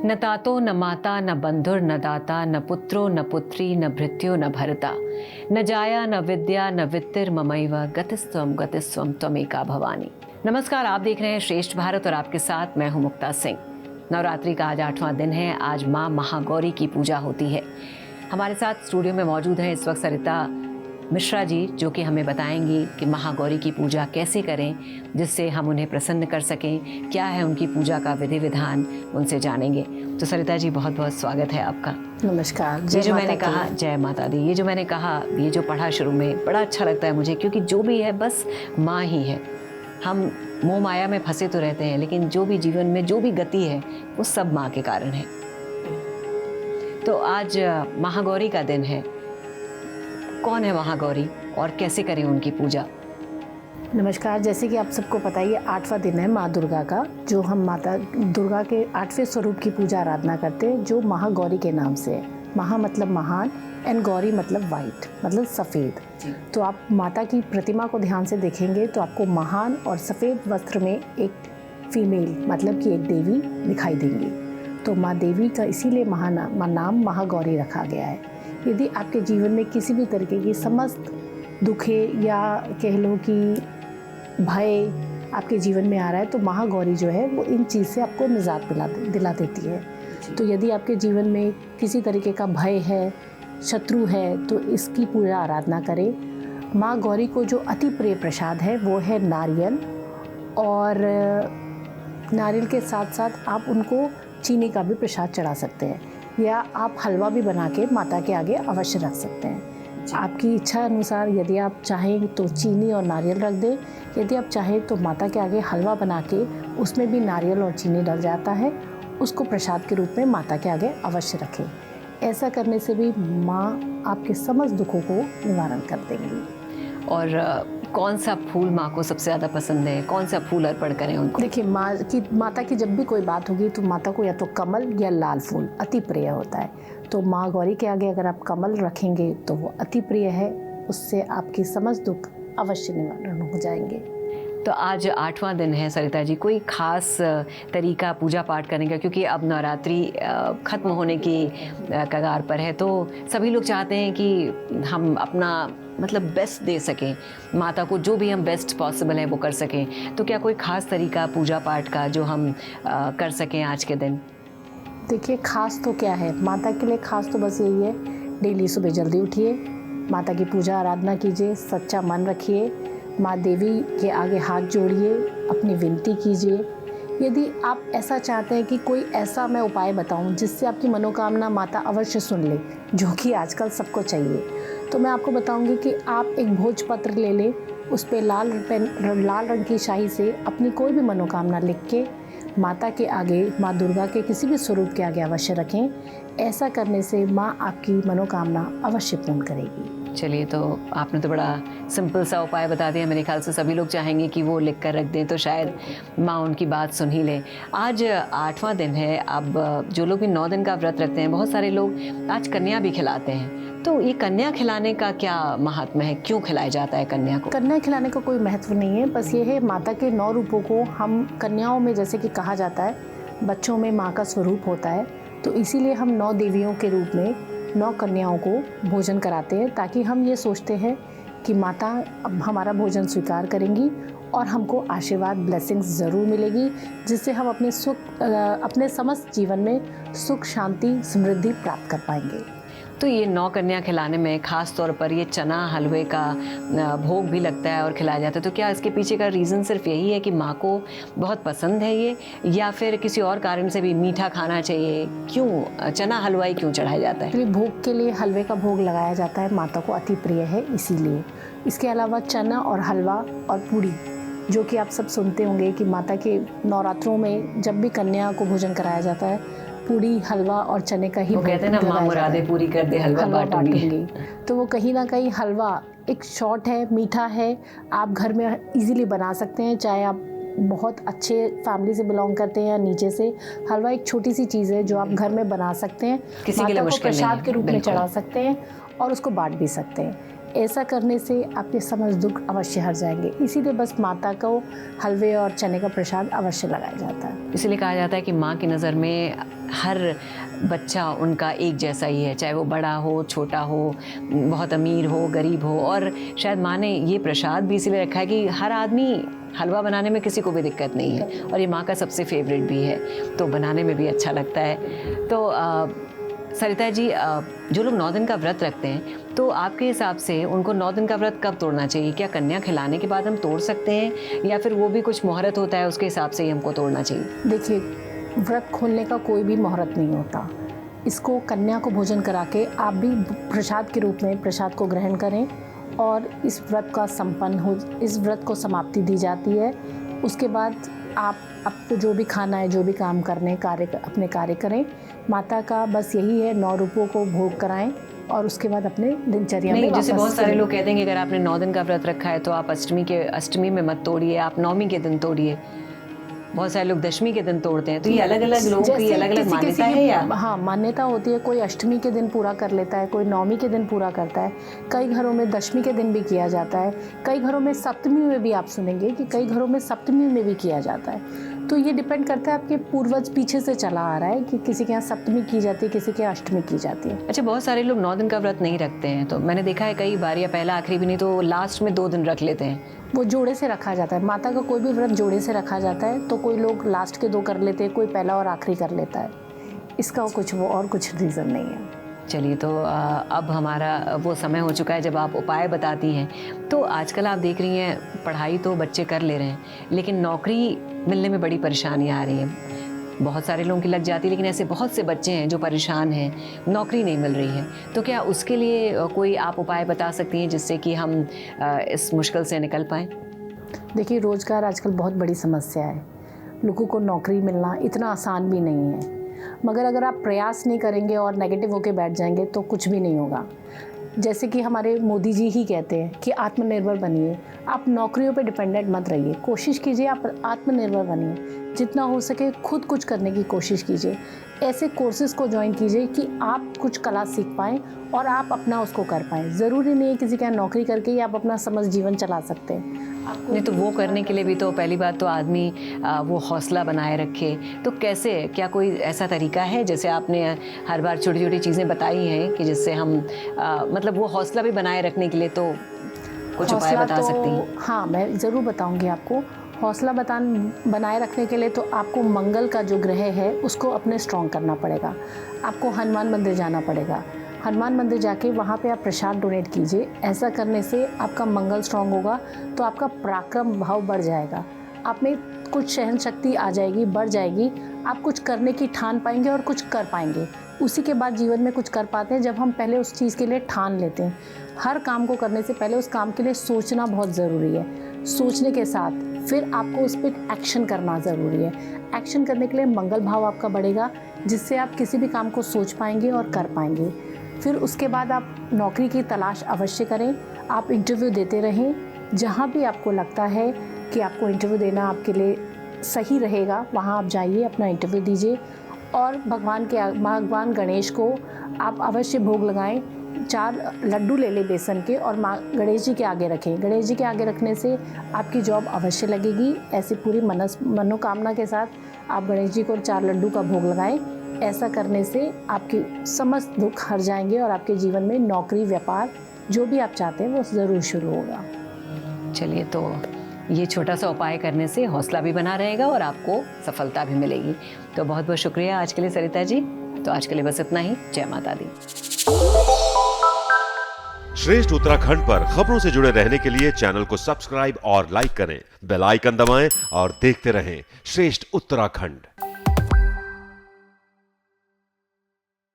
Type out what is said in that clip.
न तातो न माता न बंधुर न दाता न पुत्रो न पुत्री न भृत्यो न भरता न जाया न विद्या न वित्तिर ममैव गतिस्त्वम त्वमेका भवानी। नमस्कार, आप देख रहे हैं श्रेष्ठ भारत और आपके साथ मैं हूं मुक्ता सिंह। नवरात्रि का आज 8वां दिन है। आज माँ महागौरी की पूजा होती है। हमारे साथ स्टूडियो में मौजूद हैं इस वक्त सरिता मिश्रा जी, जो कि हमें बताएंगी कि महागौरी की पूजा कैसे करें जिससे हम उन्हें प्रसन्न कर सकें। क्या है उनकी पूजा का विधि विधान, उनसे जानेंगे। तो सरिता जी, बहुत बहुत स्वागत है आपका। नमस्कार। ये जो मैंने कहा, जय माता दी, ये जो मैंने कहा, ये जो पढ़ा शुरू में, बड़ा अच्छा लगता है मुझे, क्योंकि जो भी है बस माँ ही है। हम मोह माया में फंसे तो रहते हैं, लेकिन जो भी जीवन में जो भी गति है वो सब माँ के कारण है। तो आज महागौरी का दिन है। कौन है महागौरी और कैसे करें उनकी पूजा? नमस्कार। जैसे कि आप सबको पता ही है, 8वां दिन है माँ दुर्गा का, जो हम माता दुर्गा के 8वें स्वरूप की पूजा आराधना करते हैं, जो महागौरी के नाम से है। महा मतलब महान एंड गौरी मतलब वाइट, मतलब सफ़ेद। तो आप माता की प्रतिमा को ध्यान से देखेंगे तो आपको महान और सफ़ेद वस्त्र में एक फीमेल, मतलब कि एक देवी दिखाई देंगी। तो माँ देवी का इसीलिए नाम महागौरी रखा गया है। यदि आपके जीवन में किसी भी तरीके की समस्त दुखे या कह लो कि भय आपके जीवन में आ रहा है, तो महागौरी जो है वो इन चीज़ से आपको निजात दिला देती है। तो यदि आपके जीवन में किसी तरीके का भय है, शत्रु है, तो इसकी पूजा आराधना करें। माँ गौरी को जो अति प्रिय प्रसाद है वो है नारियल, और नारियल के साथ साथ आप उनको चीनी का भी प्रसाद चढ़ा सकते हैं, या आप हलवा भी बना के माता के आगे अवश्य रख सकते हैं। आपकी इच्छा अनुसार यदि आप चाहें तो चीनी और नारियल रख दें, यदि आप चाहें तो माता के आगे हलवा बना के उसमें भी नारियल और चीनी डल जाता है, उसको प्रसाद के रूप में माता के आगे अवश्य रखें। ऐसा करने से भी माँ आपके समस्त दुखों को निवारण कर देंगी। और कौन सा फूल माँ को सबसे ज़्यादा पसंद है? कौन सा फूल अर्पण करें उनको? देखिए, माता की जब भी कोई बात होगी तो माता को या तो कमल या लाल फूल अति प्रिय होता है। तो माँ गौरी के आगे अगर आप कमल रखेंगे तो वो अति प्रिय है, उससे आपकी समस्त दुख अवश्य निवारण हो जाएंगे। तो आज 8वां दिन है सरिता जी, कोई ख़ास तरीका पूजा पाठ करने का, क्योंकि अब नवरात्रि ख़त्म होने की कगार पर है, तो सभी लोग चाहते हैं कि हम अपना मतलब बेस्ट दे सकें माता को, जो भी हम बेस्ट पॉसिबल है वो कर सकें। तो क्या कोई ख़ास तरीका पूजा पाठ का जो हम कर सकें आज के दिन? देखिए, खास तो क्या है, माता के लिए खास तो बस यही है, डेली सुबह जल्दी उठिए, माता की पूजा आराधना कीजिए, सच्चा मन रखिए, माँ देवी के आगे हाथ जोड़िए, अपनी विनती कीजिए। यदि आप ऐसा चाहते हैं कि कोई ऐसा मैं उपाय बताऊं जिससे आपकी मनोकामना माता अवश्य सुन ले, जो कि आजकल सबको चाहिए, तो मैं आपको बताऊंगी कि आप एक भोजपत्र ले लें, उस पर लाल रंग की स्याही से अपनी कोई भी मनोकामना लिख के माता के आगे, माँ दुर्गा के किसी भी स्वरूप के आगे अवश्य रखें। ऐसा करने से माँ आपकी मनोकामना अवश्य पूर्ण करेगी। चलिए, तो आपने तो बड़ा सिंपल सा उपाय बता दिया। मेरे ख्याल से सभी लोग चाहेंगे कि वो लिख कर रख दें, तो शायद माँ उनकी बात सुन ही लें। आज 8वां दिन है। अब जो लोग भी 9 दिन का व्रत रखते हैं, बहुत सारे लोग आज कन्या भी खिलाते हैं। तो ये कन्या खिलाने का क्या महात्मा है? क्यों खिलाया जाता है कन्या को? कन्या खिलाने का कोई महत्व नहीं है, बस ये है माता के 9 रूपों को हम कन्याओं में, जैसे कि कहा जाता है बच्चों में माँ का स्वरूप होता है, तो इसीलिए हम 9 देवियों के रूप में 9 कन्याओं को भोजन कराते हैं, ताकि हम ये सोचते हैं कि माता अब हमारा भोजन स्वीकार करेंगी और हमको आशीर्वाद, ब्लेसिंग्स ज़रूर मिलेगी, जिससे हम अपने समस्त जीवन में सुख, शांति, समृद्धि प्राप्त कर पाएंगे। तो ये 9 कन्या खिलाने में ख़ास तौर पर ये चना हलवे का भोग भी लगता है और खिलाया जाता है। तो क्या इसके पीछे का रीज़न सिर्फ यही है कि माँ को बहुत पसंद है ये, या फिर किसी और कारण से भी मीठा खाना चाहिए? क्यों चना हलवाई क्यों चढ़ाया जाता है? भोग के लिए हलवे का भोग लगाया जाता है, माता को अति प्रिय है इसीलिए। इसके अलावा चना और हलवा और पूड़ी, जो कि आप सब सुनते होंगे कि माता के नवरात्रों में जब भी कन्या को भोजन कराया जाता है, पूड़ी, हलवा और चने का ही वो कहते हैं ना, माँ मुरादे पूरी कर दे, हलवा बांटूंगी। तो वो कहीं ना कहीं हलवा एक शॉर्ट है, मीठा है, आप घर में इजीली बना सकते हैं, चाहे आप बहुत अच्छे फैमिली से बिलोंग करते हैं या नीचे से। हलवा एक छोटी सी चीज़ है जो आप घर में बना सकते हैं, किसी के लिए माता को मुश्किल प्रसाद के रूप में बिल्कुल चढ़ा सकते हैं और उसको बांट भी सकते हैं। ऐसा करने से आपके समस्त दुख अवश्य हट जाएंगे। इसीलिए बस माता को हलवे और चने का प्रसाद अवश्य लगाया जाता है। इसलिए कहा जाता है कि माँ की नज़र में हर बच्चा उनका एक जैसा ही है, चाहे वो बड़ा हो, छोटा हो, बहुत अमीर हो, गरीब हो। और शायद माँ ने ये प्रसाद भी इसीलिए रखा है कि हर आदमी, हलवा बनाने में किसी को भी दिक्कत नहीं है और ये माँ का सबसे फेवरेट भी है, तो बनाने में भी अच्छा लगता है। तो सरिता जी, जो लोग 9 दिन का व्रत रखते हैं, तो आपके हिसाब से उनको 9 दिन का व्रत कब तोड़ना चाहिए? क्या कन्या खिलाने के बाद हम तोड़ सकते हैं या फिर वो भी कुछ मुहूर्त होता है उसके हिसाब से ही हमको तोड़ना चाहिए? देखिए, व्रत खोलने का कोई भी मुहूर्त नहीं होता। इसको कन्या को भोजन करा के आप भी प्रसाद के रूप में प्रसाद को ग्रहण करें और इस व्रत का संपन्न हो, इस व्रत को समाप्ति दी जाती है। उसके बाद आप आपको जो भी खाना है, जो भी काम करने अपने कार्य करें। माता का बस यही है, 9 रूपों को भोग कराएं और उसके बाद अपने दिनचर्या में जैसे बहुत सारे चलें। लोग कहते हैं कि अगर आपने 9 दिन का व्रत रखा है तो आप अष्टमी में मत तोड़िए, आप 9वीं के दिन तोड़िए। बहुत सारे लोग 10वीं के दिन तोड़ते हैं, तो ये अलग अलग लोगों की अलग अलग मान्यता है या? हाँ, मान्यता होती है। कोई अष्टमी के दिन पूरा कर लेता है, कोई 9वीं के दिन पूरा करता है। कई घरों में 10वीं के दिन भी किया जाता है, कई घरों में सप्तमी में भी, आप सुनेंगे कि कई घरों में सप्तमी में भी किया जाता है। तो ये डिपेंड करता है आपके पूर्वज पीछे से चला आ रहा है कि किसी के यहाँ सप्तमी की जाती है, किसी के यहाँ अष्टमी की जाती है। अच्छा, बहुत सारे लोग 9 दिन का व्रत नहीं रखते हैं, तो मैंने देखा है कई बार, या पहला आखिरी भी नहीं तो लास्ट में 2 दिन रख लेते हैं। वो जोड़े से रखा जाता है। माता का कोई भी व्रत जोड़े से रखा जाता है, तो कोई लोग लास्ट के 2 कर लेते हैं, कोई पहला और आखिरी कर लेता है। इसका कुछ रीज़न नहीं है। चलिए, तो अब हमारा वो समय हो चुका है जब आप उपाय बताती हैं। तो आजकल आप देख रही हैं, पढ़ाई तो बच्चे कर ले रहे हैं, लेकिन नौकरी मिलने में बड़ी परेशानियाँ आ रही हैं। बहुत सारे लोगों की लग जाती है, लेकिन ऐसे बहुत से बच्चे हैं जो परेशान हैं, नौकरी नहीं मिल रही है। तो क्या उसके लिए कोई आप उपाय बता सकती हैं जिससे कि हम इस मुश्किल से निकल पाएँ? देखिए, रोज़गार आजकल बहुत बड़ी समस्या है। लोगों को नौकरी मिलना इतना आसान भी नहीं है, मगर अगर आप प्रयास नहीं करेंगे और नेगेटिव होके बैठ जाएंगे तो कुछ भी नहीं होगा। जैसे कि हमारे मोदी जी ही कहते हैं कि आत्मनिर्भर बनिए, आप नौकरियों पे डिपेंडेंट मत रहिए, कोशिश कीजिए आप आत्मनिर्भर बनिए, जितना हो सके खुद कुछ करने की कोशिश कीजिए। ऐसे कोर्सेज़ को ज्वाइन कीजिए कि आप कुछ कला सीख पाएँ और आप अपना उसको कर पाएँ। ज़रूरी नहीं है किसी के यहाँ नौकरी करके ही आप अपना समस्त जीवन चला सकते हैं। नहीं, तो वो करने के लिए भी तो पहली बात तो आदमी वो हौसला बनाए रखे। तो कैसे, क्या कोई ऐसा तरीका है? जैसे आपने हर बार छोटी छोटी चीज़ें बताई हैं कि जिससे हम मतलब वो हौसला भी बनाए रखने के लिए तो कुछ उपाय बता सकती हैं? हाँ, मैं ज़रूर बताऊंगी आपको। हौसला बनाए रखने के लिए तो आपको मंगल का जो ग्रह है उसको अपने स्ट्रॉन्ग करना पड़ेगा। आपको हनुमान मंदिर जाना पड़ेगा। हनुमान मंदिर जाके वहाँ पे आप प्रसाद डोनेट कीजिए। ऐसा करने से आपका मंगल स्ट्रॉन्ग होगा, तो आपका पराक्रम भाव बढ़ जाएगा, आप में कुछ सहन शक्ति आ जाएगी, बढ़ जाएगी। आप कुछ करने की ठान पाएंगे और कुछ कर पाएंगे। उसी के बाद जीवन में कुछ कर पाते हैं जब हम पहले उस चीज़ के लिए ठान लेते हैं। हर काम को करने से पहले उस काम के लिए सोचना बहुत ज़रूरी है। सोचने के साथ फिर आपको उस पर एक्शन करना ज़रूरी है। एक्शन करने के लिए मंगल भाव आपका बढ़ेगा, जिससे आप किसी भी काम को सोच पाएंगे और कर पाएंगे। फिर उसके बाद आप नौकरी की तलाश अवश्य करें। आप इंटरव्यू देते रहें। जहाँ भी आपको लगता है कि आपको इंटरव्यू देना आपके लिए सही रहेगा, वहाँ आप जाइए, अपना इंटरव्यू दीजिए और भगवान गणेश को आप अवश्य भोग लगाएं। 4 लड्डू ले लें बेसन के और गणेश जी के आगे रखें। गणेश जी के आगे रखने से आपकी जॉब अवश्य लगेगी। ऐसी पूरी मनोकामना के साथ आप गणेश जी को 4 लड्डू का भोग लगाएं। ऐसा करने से आपकी समस्त दुख हट जाएंगे और आपके जीवन में नौकरी, व्यापार, जो भी आप चाहते हैं वो ज़रूर शुरू होगा। चलिए, तो ये छोटा सा उपाय करने से हौसला भी बना रहेगा और आपको सफलता भी मिलेगी। तो बहुत बहुत शुक्रिया आज के लिए सरिता जी। तो आज के लिए बस इतना ही। जय माता दी। श्रेष्ठ उत्तराखंड पर खबरों से जुड़े रहने के लिए चैनल को सब्सक्राइब और लाइक करें, बेल आइकन दबाएं और देखते रहें श्रेष्ठ उत्तराखंड।